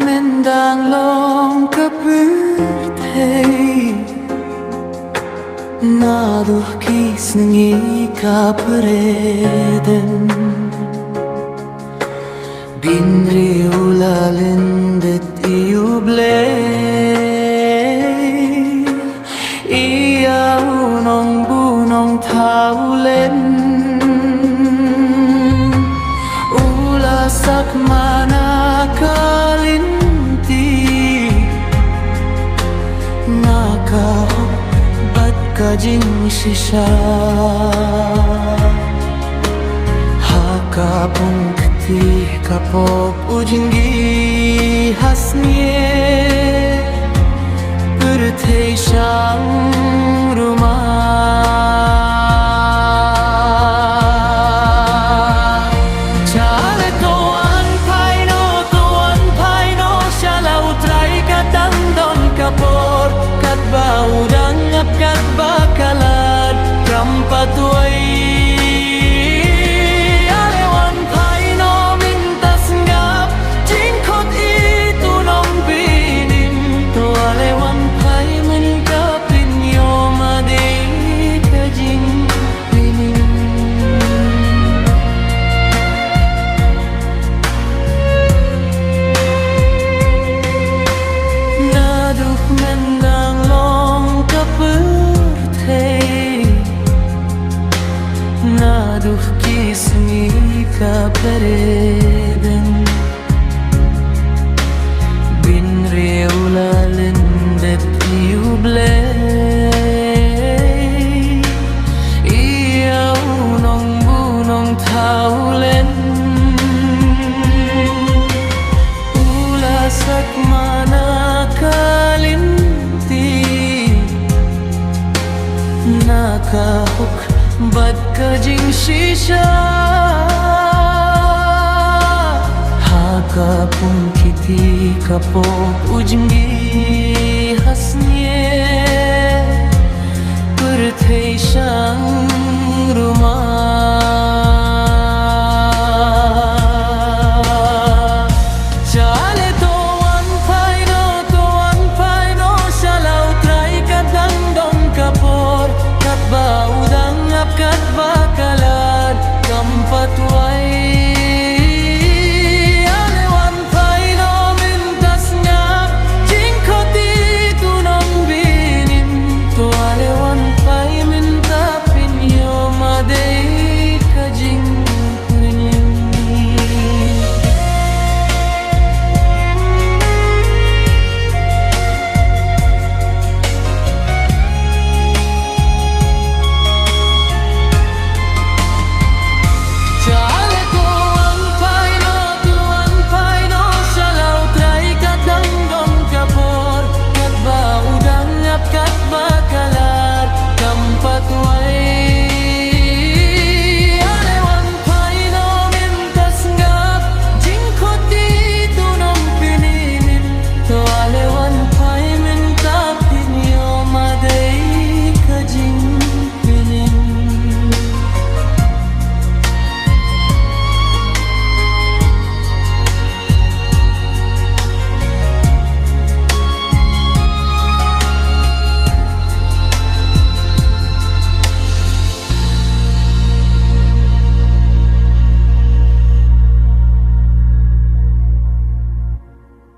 men đang lòng cấp thei 나도 기승이 가브레든 binri ulalin det iuble ia unong bunong taulen ulasak mana kalinti nakahok bat kajing sisa hakapong kapok ujingi hasnie bertei sang rumah chale toan paino shalau trai katang don kapor kat baudang ap kat bakalat rampatuai Naduh kismi kapereden binri ulalin det iuble ia unong bunong taulen ulasak mana kalinti nakahok bat kajing shisha hakapun kiti kapok ujingi hasnie bertei sang rumah